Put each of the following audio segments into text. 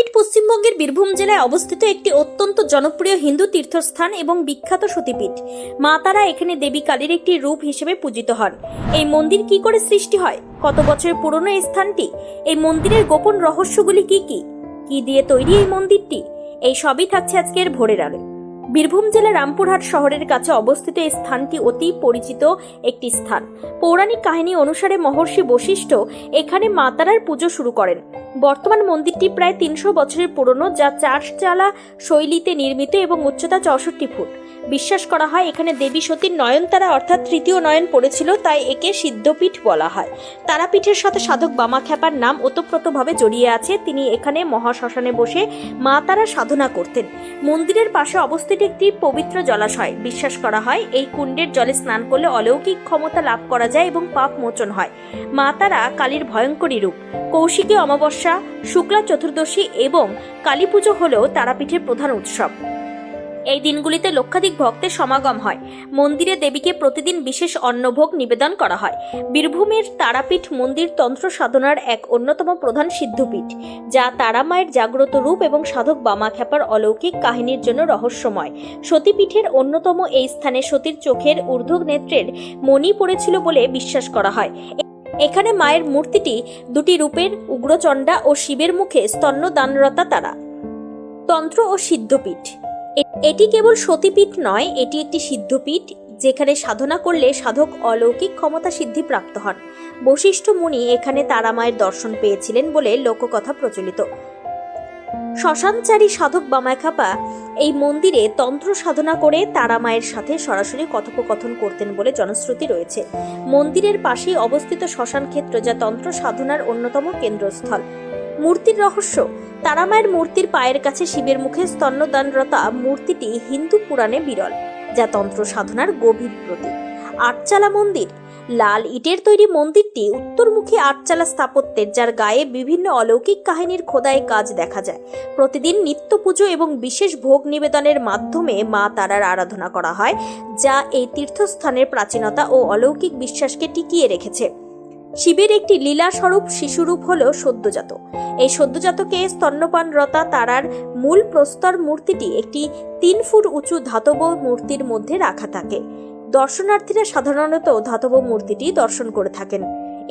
তারাপীঠ পশ্চিমবঙ্গের বীরভূম জেলায় অবস্থিত একটি অত্যন্ত জনপ্রিয় হিন্দু তীর্থস্থান এবং বিখ্যাত সতীপীঠ। মা তারা এখানে দেবী কালীর একটি রূপ হিসেবে পূজিত হন। এই মন্দির কি করে সৃষ্টি হয়, কত বছরের পুরনো এই স্থানটি, এই মন্দিরের গোপন রহস্যগুলি কি কি দিয়ে তৈরি এই মন্দিরটি, এই সবই থাকছে আজকের ভোরের আলো। বীরভূম জেলার রামপুরহাট শহরের কাছে অবস্থিত এই স্থানটি অতি পরিচিত একটি স্থান। পৌরাণিক কাহিনী অনুসারে মহর্ষি বশিষ্ঠ এখানে মা তারার পুজো শুরু করেন। বর্তমান মন্দিরটি প্রায় 300 বছরের পুরনো, যা চারচালা শৈলীতে নির্মিত এবং উচ্চতা 64 ফুট। বিশ্বাস করা হয় এখানে দেবী সতীর নয়নতারা অর্থাৎ তৃতীয় নয়ন পড়েছিল, তাই একে সিদ্ধপীঠ বলা হয়। তারাপীঠের সাথে সাধক বামাখ্যাপার নাম ওতপ্রোতভাবে জড়িয়ে আছে। তিনি এখানে মহাশ্মশানে বসে মা তারা সাধনা করতেন। মন্দিরের পাশে অবস্থিত একটি পবিত্র জলাশয়। বিশ্বাস করা হয় এই কুণ্ডের জলে স্নান করলে অলৌকিক ক্ষমতা লাভ করা যায় এবং পাপ মোচন হয়। মা তারা কালীর ভয়ঙ্করী রূপ। কৌশিকী অমাবস্যা, শুক্লা চতুর্দশী এবং কালী পুজো হলেও তারাপীঠের প্রধান উৎসব। এই দিনগুলিতে লক্ষাধিক ভক্তের সমাগম হয়। মন্দিরে দেবীকে প্রতিদিন বিশেষ অন্নভোগ নিবেদন করা হয়। বীরভূমের তারাপীঠ মন্দির তন্ত্র সাধনার এক অন্যতম প্রধান সিদ্ধপীঠ, যা তারা মায়ের জাগ্রত রূপ এবং সাধক বামাখ্যাপার অলৌকিক কাহিনীর জন্য রহস্যময়। সতীপীঠের অন্যতম এই স্থানে সতীর চোখের ঊর্ধ্ব নেত্রের মণি পড়েছিল বলে বিশ্বাস করা হয়। এখানে মায়ের মূর্তিটি দুটি রূপের, উগ্রচণ্ডা ও শিবের মুখে স্তন্যদানরতা তারা। তন্ত্র ও সিদ্ধপীঠ, এটি কেবল সতীপীঠ নয়, এটি একটি সিদ্ধপীঠ যেখানে সাধনা করলে সাধক অলৌকিক ক্ষমতা সিদ্ধি প্রাপ্ত হন। বশিষ্ঠ মুনি এখানে তারা মায়ের দর্শন পেয়েছিলেন বলে লোককথা প্রচলিত। শ্মশানচারী সাধক বামাখ্যাপা এই মন্দিরে তন্ত্র সাধনা করে তারা মায়ের সাথে সরাসরি কথোপকথন করতেন বলে জনশ্রুতি রয়েছে। মন্দিরের পাশেই অবস্থিত শ্মশান ক্ষেত্র, যা তন্ত্র সাধনার অন্যতম কেন্দ্রস্থল। মূর্তির রহস্য, তারা মায়ের মূর্তির পায়ের কাছে শিবের মুখে স্তন্যদানরতা মূর্তিটি হিন্দু পুরাণে বিরল, যা তন্ত্র সাধনার গভীর প্রতীক। আটচালা মন্দির, লাল ইটের তৈরি মন্দিরটি উত্তরমুখী আটচালা স্থাপত্যের, যার গায়ে বিভিন্ন অলৌকিক কাহিনীর খোদাই কাজ দেখা যায়। প্রতিদিন নিত্য পুজো এবং বিশেষ ভোগ নিবেদনের মাধ্যমে মা তারার আরাধনা করা হয়, যা এই তীর্থস্থানের প্রাচীনতা ও অলৌকিক বিশ্বাসকে টিকিয়ে রেখেছে। শিবের একটি লীলা স্বরূপ শিশুরূপ হল সদ্যজাত। এই সদ্যজাতকে স্তন্যপানরতা তারার মূল প্রস্তর মূর্তিটি একটি 3 ফুট উঁচু ধাতব মূর্তির মধ্যে রাখা থাকে। দর্শনার্থীরা সাধারণত ধাতব মূর্তিটি দর্শন করে থাকেন।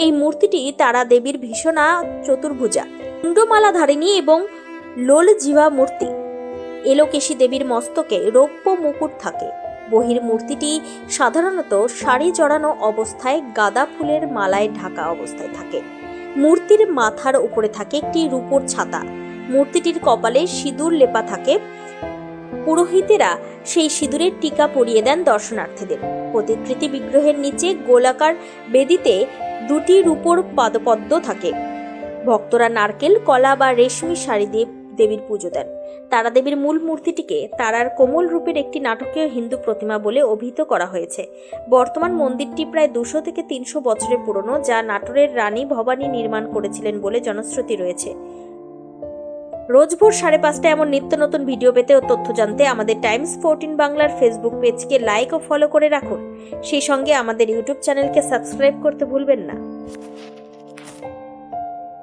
এই মূর্তিটি তারা দেবীর ভীষণা চতুর্ভুজা, কুণ্ডমালা ধারিণী এবং লোল জিহ্বা মূর্তি। এলোকেশী দেবীর মস্তকে রৌপ্য মুকুট থাকে। বহির্মূর্তিটি সাধারণত শাড়ি জড়ানো অবস্থায় গাঁদা ফুলের মালায় ঢাকা অবস্থায় থাকে। মূর্তির মাথার উপরে থাকে একটি রূপোর ছাতা। মূর্তিটির কপালে সিঁদুর লেপা থাকে। পুরোহিতেরা সেই সিঁদুরের টিকা পরিয়ে দেন দর্শনার্থীদের। প্রতিকৃতি বিগ্রহের নিচে গোলাকার বেদিতে 2টি রূপোর পাদপদ্ম থাকে। ভক্তরা নারকেল, কলা বা রেশমি শাড়ি দিয়ে দেবীর পুজো দেন। তারা দেবীর মূল মূর্তিটিকে তারার কোমল রূপের একটি নাটকীয় হিন্দু প্রতিমা বলে অভিহিত করা হয়েছে। বর্তমান মন্দিরটি প্রায় 200 থেকে 300 বছরের পুরনো, যা নাটোরের রানী ভবানী নির্মাণ করেছিলেন বলে জনশ্রুতি রয়েছে। রোজ ভোর 5:30টায় এমন নিত্য নতুন ভিডিও পেতে ও তথ্য জানতে আমাদের টাইমস 14 বাংলার ফেসবুক পেজকে লাইক ও ফলো করে রাখুন। সেই সঙ্গে আমাদের ইউটিউব চ্যানেলকে সাবস্ক্রাইব করতে ভুলবেন না।